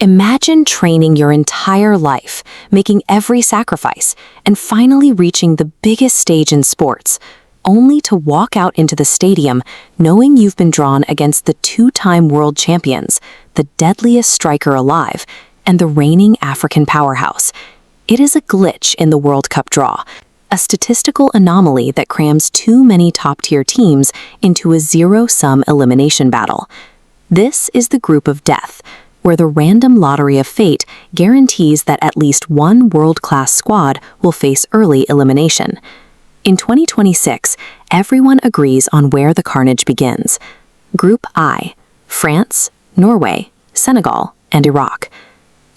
Imagine training your entire life, making every sacrifice, and finally reaching the biggest stage in sports, only to walk out into the stadium knowing you've been drawn against the two-time world champions, the deadliest striker alive, and the reigning African powerhouse. It is a glitch in the World Cup draw, a statistical anomaly that crams too many top-tier teams into a zero-sum elimination battle. This is the group of death, where the random lottery of fate guarantees that at least one world-class squad will face early elimination. In 2026, everyone agrees on where the carnage begins. Group I: France, Norway, Senegal, and Iraq.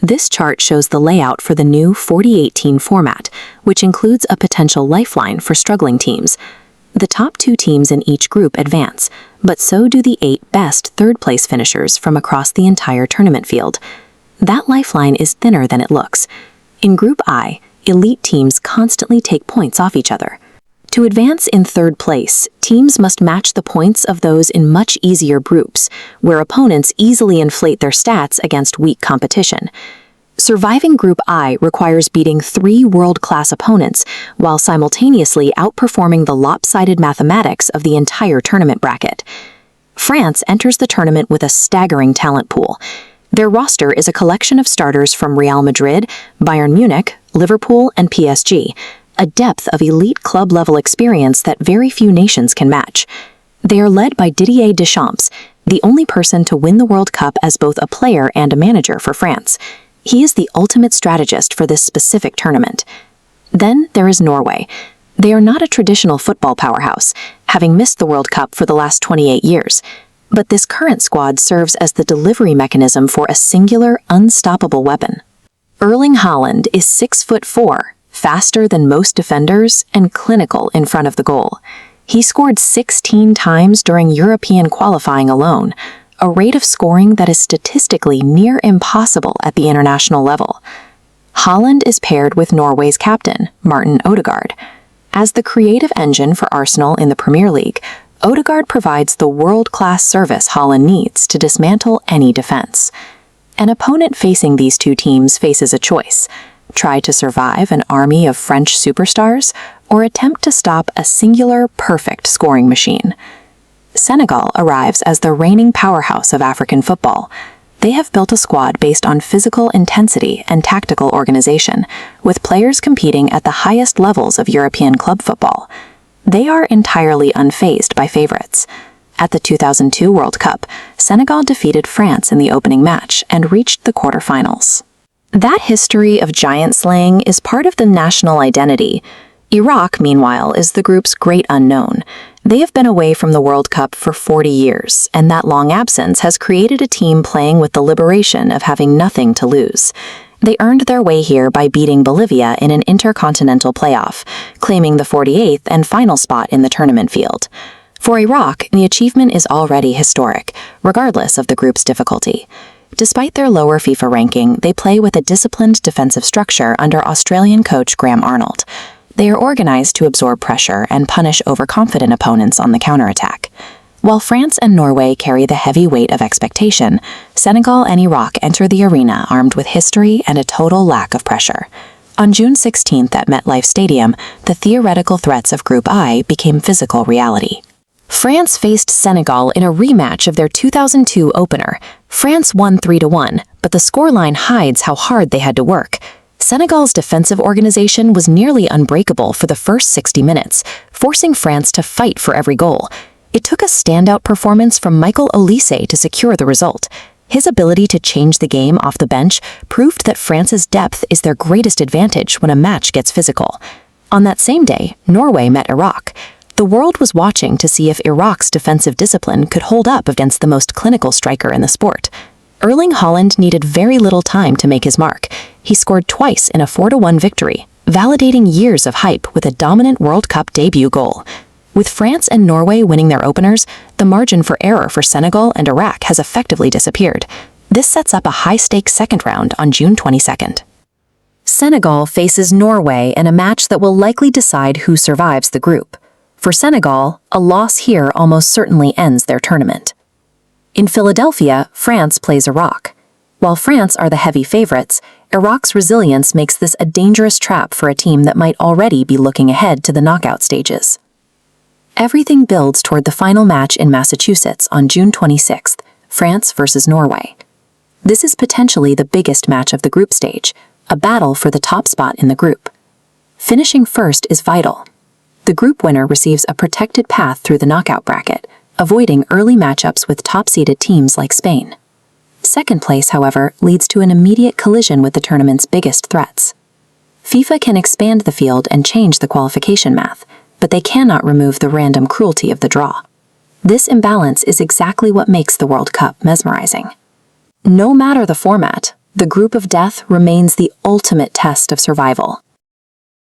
This chart shows the layout for the new 40-18 format, which includes a potential lifeline for struggling teams. The top two teams in each group advance, but so do the 8 best third-place finishers from across the entire tournament field. That lifeline is thinner than it looks. In Group I, elite teams constantly take points off each other. To advance in third place, teams must match the points of those in much easier groups, where opponents easily inflate their stats against weak competition. Surviving Group I requires beating 3 world-class opponents while simultaneously outperforming the lopsided mathematics of the entire tournament bracket. France enters the tournament with a staggering talent pool. Their roster is a collection of starters from Real Madrid, Bayern Munich, Liverpool, and PSG, a depth of elite club-level experience that very few nations can match. They are led by Didier Deschamps, the only person to win the World Cup as both a player and a manager for France. He is the ultimate strategist for this specific tournament. Then there is Norway. They are not a traditional football powerhouse, having missed the World Cup for the last 28 years. But this current squad serves as the delivery mechanism for a singular, unstoppable weapon. Erling Haaland is 6'4", faster than most defenders, and clinical in front of the goal. He scored 16 times during European qualifying alone, a rate of scoring that is statistically near impossible at the international level. Haaland is paired with Norway's captain, Martin Odegaard. As the creative engine for Arsenal in the Premier League, Odegaard provides the world-class service Haaland needs to dismantle any defense. An opponent facing these two teams faces a choice: try to survive an army of French superstars, or attempt to stop a singular, perfect scoring machine. Senegal arrives as the reigning powerhouse of African football. They have built a squad based on physical intensity and tactical organization, with players competing at the highest levels of European club football. They are entirely unfazed by favorites. At the 2002 World Cup, Senegal defeated France in the opening match and reached the quarterfinals. That history of giant slaying is part of the national identity. Iraq, meanwhile, is the group's great unknown. They have been away from the World Cup for 40 years, and that long absence has created a team playing with the liberation of having nothing to lose. They earned their way here by beating Bolivia in an intercontinental playoff, claiming the 48th and final spot in the tournament field. For Iraq, the achievement is already historic, regardless of the group's difficulty. Despite their lower FIFA ranking, they play with a disciplined defensive structure under Australian coach Graham Arnold. They are organized to absorb pressure and punish overconfident opponents on the counterattack. While France and Norway carry the heavy weight of expectation, Senegal and Iraq enter the arena armed with history and a total lack of pressure. On June 16th at MetLife Stadium, the theoretical threats of Group I became physical reality. France faced Senegal in a rematch of their 2002 opener. France won 3-1, but the scoreline hides how hard they had to work. Senegal's defensive organization was nearly unbreakable for the first 60 minutes, forcing France to fight for every goal. It took a standout performance from Michael Olise to secure the result. His ability to change the game off the bench proved that France's depth is their greatest advantage when a match gets physical. On that same day, Norway met Iraq. The world was watching to see if Iraq's defensive discipline could hold up against the most clinical striker in the sport. Erling Haaland needed very little time to make his mark. He scored twice in a 4-1 victory, validating years of hype with a dominant World Cup debut goal. With France and Norway winning their openers, the margin for error for Senegal and Iraq has effectively disappeared. This sets up a high-stakes second round on June 22nd. Senegal faces Norway in a match that will likely decide who survives the group. For Senegal, a loss here almost certainly ends their tournament. In Philadelphia, France plays Iraq. While France are the heavy favorites, Iraq's resilience makes this a dangerous trap for a team that might already be looking ahead to the knockout stages. Everything builds toward the final match in Massachusetts on June 26th, France versus Norway. This is potentially the biggest match of the group stage, a battle for the top spot in the group. Finishing first is vital. The group winner receives a protected path through the knockout bracket, avoiding early matchups with top-seeded teams like Spain. Second place, however, leads to an immediate collision with the tournament's biggest threats. FIFA can expand the field and change the qualification math, but they cannot remove the random cruelty of the draw. This imbalance is exactly what makes the World Cup mesmerizing. No matter the format, the group of death remains the ultimate test of survival.